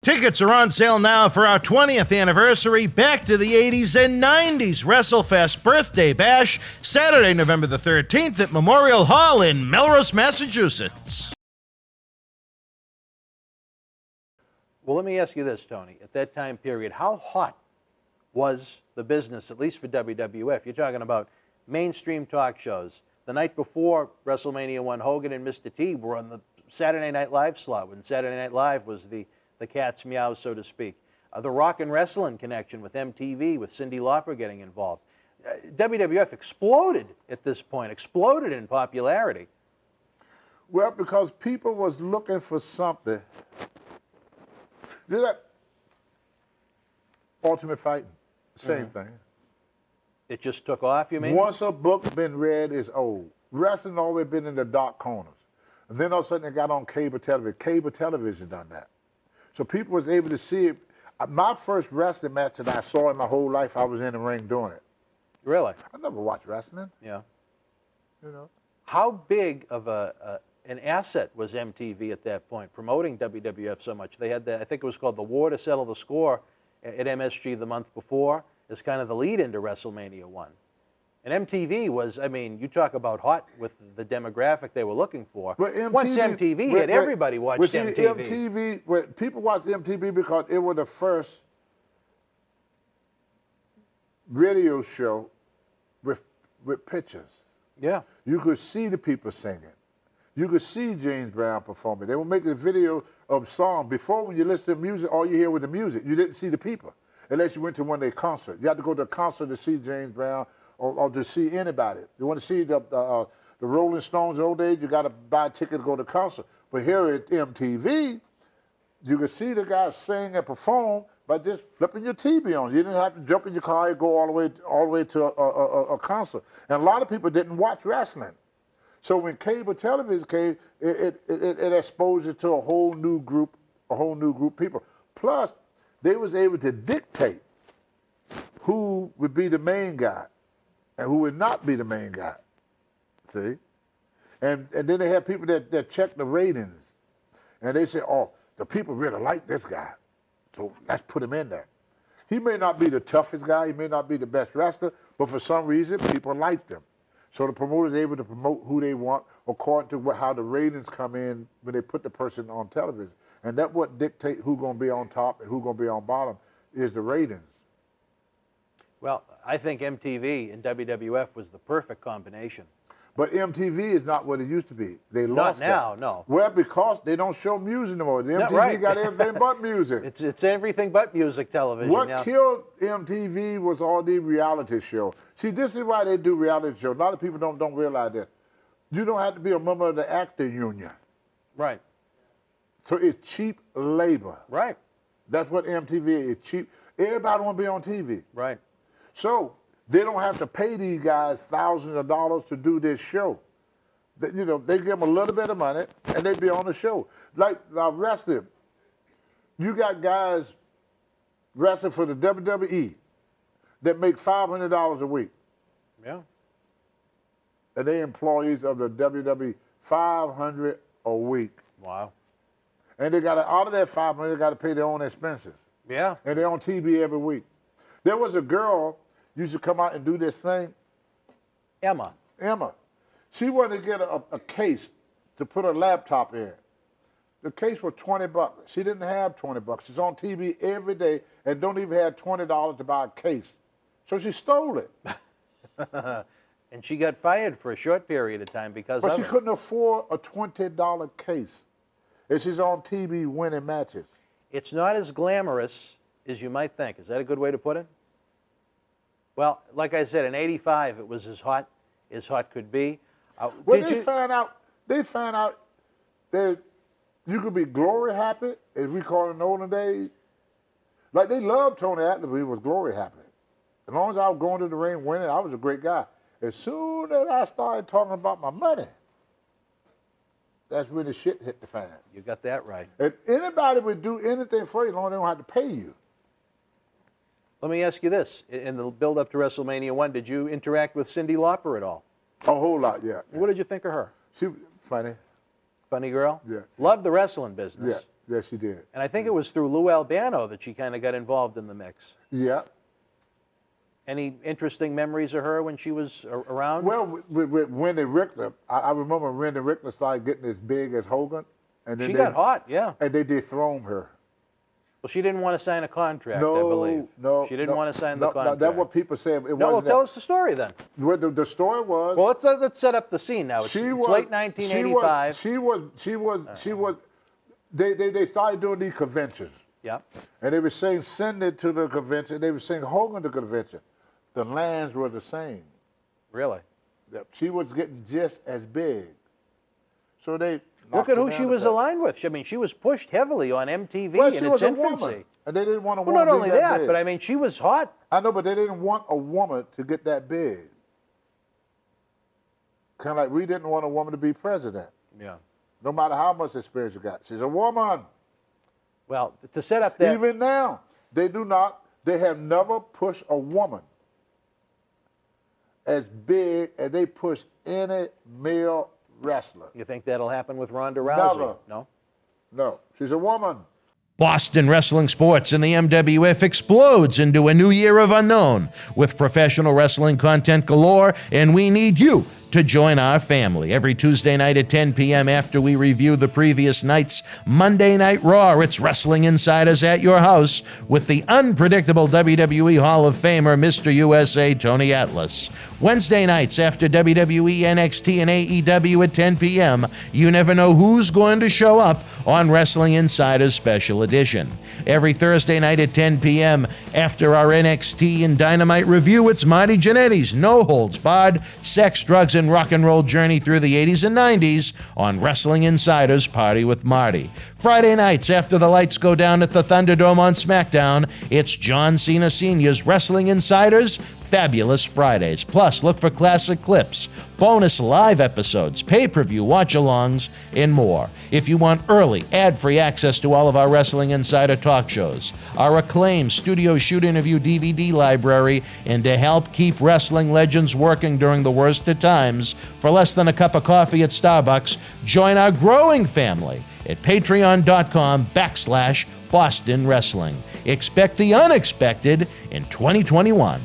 Tickets are on sale now for our 20th anniversary Back to the 80s and 90s WrestleFest Birthday Bash, Saturday, November the 13th at Memorial Hall in Melrose, Massachusetts. Well, let me ask you this, Tony. At that time period, how hot was the business, at least for WWF? You're talking about mainstream talk shows. The night before WrestleMania 1, Hogan and Mr. T were on the Saturday Night Live slot, when Saturday Night Live was the cat's meow, so to speak. The rock and wrestling connection with MTV, with Cyndi Lauper getting involved. WWF exploded at this point, exploded in popularity. Well, because people was looking for something. Did that Ultimate Fighting, same thing. It just took off, you mean? Once a book been read, it's old. Wrestling always been in the dark corners. And then all of a sudden it got on cable television. Cable television done that. So people was able to see it. My first wrestling match that I saw in my whole life, I was in the ring doing it. Really? I never watched wrestling. Yeah. You know. How big of an asset was MTV at that point, promoting WWF so much? They had I think it was called The War to Settle the Score at MSG the month before, as kind of the lead into WrestleMania 1. And MTV was, I mean, you talk about hot with the demographic they were looking for. Once MTV hit, everybody watched MTV. People watched MTV because it was the first radio show with pictures. Yeah. You could see the people singing. You could see James Brown performing. They were making a video of songs. Before, when you listen to music, all you hear was the music. You didn't see the people, unless you went to one of their concerts. You had to go to a concert to see James Brown or to see anybody. You want to see the Rolling Stones old days, you got to buy a ticket to go to a concert. But here at MTV, you could see the guys sing and perform by just flipping your TV on. You didn't have to jump in your car and go all the way to a concert. And a lot of people didn't watch wrestling. So when cable television came, it exposed it to a whole new group of people. Plus, they was able to dictate who would be the main guy and who would not be the main guy. See? And then they had people that check the ratings. And they say, oh, the people really like this guy, so let's put him in there. He may not be the toughest guy, he may not be the best wrestler, but for some reason, people like him. So the promoter is able to promote who they want according to how the ratings come in when they put the person on television. And that's what dictates who's going to be on top and who's going to be on bottom, is the ratings. Well, I think MTV and WWF was the perfect combination. But MTV is not what it used to be. They lost Not now, that. no. Well, because they don't show music no more. The MTV got everything but music. It's everything but music television. What killed MTV was all the reality show. See, this is why they do reality shows. A lot of people don't realize that. You don't have to be a member of the actor union. Right. So it's cheap labor. Right. That's what MTV is. It's cheap. Everybody want to be on TV. Right. So they don't have to pay these guys thousands of dollars to do this show. You know, they give them a little bit of money and they be on the show. Like wrestling, you got guys wrestling for the WWE that make $500 a week. Yeah. And they employees of the WWE, $500 a week. Wow. And they got to, out of that $500, they got to pay their own expenses. Yeah. And they're on TV every week. There was a girl used to come out and do this thing. Emma. She wanted to get a case to put her laptop in. The case was $20. She didn't have $20. She's on TV every day and don't even have $20 to buy a case. So she stole it. And she got fired for a short period of time because of it. But she couldn't afford a $20 case. And she's on TV winning matches. It's not as glamorous as you might think. Is that a good way to put it? Well, like I said, in '85, it was as hot could be. Well, they found out that you could be glory happy, as we call it in the olden days. Like, they loved Tony Atlas, but he was glory happy. As long as I was going to the ring winning, I was a great guy. As soon as I started talking about my money, that's when the shit hit the fan. You got that right. And anybody would do anything for you as long as they don't have to pay you. Let me ask you this. In the build-up to WrestleMania 1, did you interact with Cyndi Lauper at all? A whole lot, yeah. What did you think of her? She was funny. Funny girl? Yeah. Loved the wrestling business. Yes, she did. And I think it was through Lou Albano that she kind of got involved in the mix. Yeah. Any interesting memories of her when she was around? Well, with Wendy Richter, I remember Wendy Richter started getting as big as Hogan. And then She got hot, yeah. And they dethroned her. Well, she didn't want to sign a contract, No, I believe. no. She didn't want to sign the No, contract. that's what people say. It No, well, wasn't tell that. us the story then. What the story was. Well, let's set up the scene now. It's late 1985. They started doing these conventions. Yeah. And they were saying Cyndi to the convention. They were saying Hogan to the convention. The lands were the same. Really? She was getting just as big. So they Look at who she was aligned with. I mean, she was pushed heavily on MTV well, in she its was a infancy. woman, and they didn't want a Well, woman not to only be that, big. but I mean, she was hot. I know, but they didn't want a woman to get that big. Kind of like we didn't want a woman to be president. Yeah. No matter how much experience you got. She's a woman. Well, to set up that. Even now, they have never pushed a woman as big as they push any male wrestler. You think that'll happen with Ronda Rousey? Never. No? No, she's a woman. Boston Wrestling Sports and the MWF explodes into a new year of unknown with professional wrestling content galore, and we need you to join our family. Every Tuesday night at 10 p.m. after we review the previous night's Monday Night Raw, it's Wrestling Insiders at your house with the unpredictable WWE Hall of Famer, Mr. USA, Tony Atlas. Wednesday nights after WWE, NXT, and AEW at 10 p.m., you never know who's going to show up on Wrestling Insiders Special Edition. Every Thursday night at 10 p.m. after our NXT and Dynamite review, it's Marty Jannetty's No Holds Barred Sex, Drugs, and Rock and Roll journey through the 80s and 90s on Wrestling Insiders Party with Marty. Friday nights after the lights go down at the Thunderdome on SmackDown, it's John Cena Sr.'s Wrestling Insiders Fabulous Fridays. Plus, look for classic clips, bonus live episodes, pay-per-view watch-alongs, and more. If you want early, ad-free access to all of our Wrestling Insider talk shows, our acclaimed studio shoot interview DVD library, and to help keep wrestling legends working during the worst of times, for less than a cup of coffee at Starbucks, join our growing family at patreon.com/Boston Wrestling. Expect the unexpected in 2021.